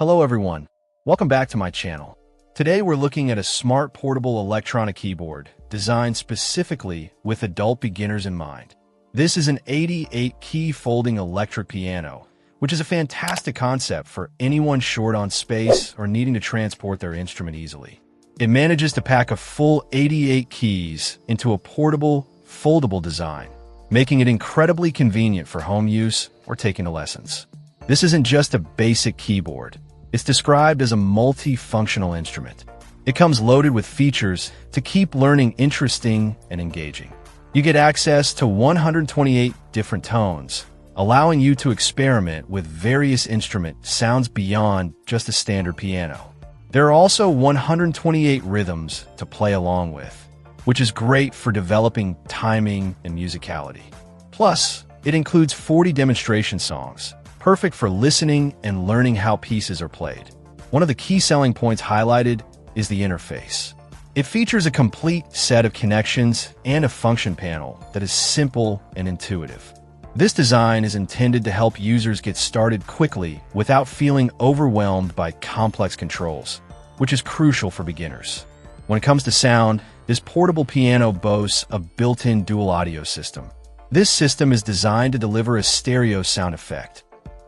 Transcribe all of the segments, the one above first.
Hello everyone, welcome back to my channel. Today we're looking at a smart portable electronic keyboard designed specifically with adult beginners in mind. This is an 88-key folding electric piano, which is a fantastic concept for anyone short on space or needing to transport their instrument easily. It manages to pack a full 88 keys into a portable, foldable design, making it incredibly convenient for home use or taking to lessons. This isn't just a basic keyboard. It's described as a multi-functional instrument. It comes loaded with features to keep learning interesting and engaging. You get access to 128 different tones, allowing you to experiment with various instrument sounds beyond just a standard piano. There are also 128 rhythms to play along with, which is great for developing timing and musicality. Plus, it includes 40 demonstration songs, perfect for listening and learning how pieces are played. One of the key selling points highlighted is the interface. It features a complete set of connections and a function panel that is simple and intuitive. This design is intended to help users get started quickly without feeling overwhelmed by complex controls, which is crucial for beginners. When it comes to sound, this portable piano boasts a built-in dual audio system. This system is designed to deliver a stereo sound effect,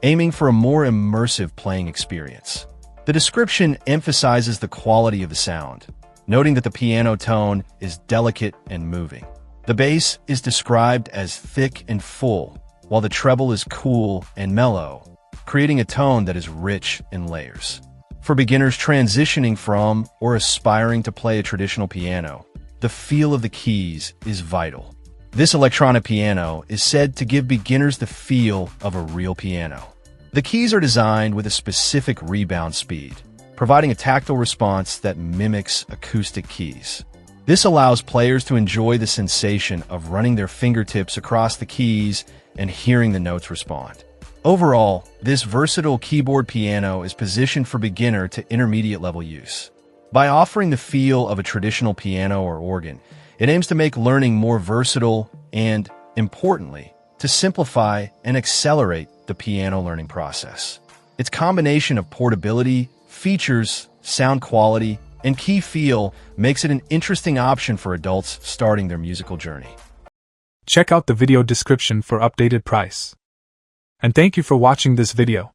aiming for a more immersive playing experience. The description emphasizes the quality of the sound, noting that the piano tone is delicate and moving. The bass is described as thick and full, while the treble is cool and mellow, creating a tone that is rich in layers. For beginners transitioning from or aspiring to play a traditional piano, the feel of the keys is vital. This electronic piano is said to give beginners the feel of a real piano. The keys are designed with a specific rebound speed, providing a tactile response that mimics acoustic keys. This allows players to enjoy the sensation of running their fingertips across the keys and hearing the notes respond. Overall, this versatile keyboard piano is positioned for beginner to intermediate level use. By offering the feel of a traditional piano or organ, it aims to make learning more versatile and, importantly, to simplify and accelerate the piano learning process. Its combination of portability, features, sound quality, and key feel makes it an interesting option for adults starting their musical journey. Check out the video description for updated price. And thank you for watching this video.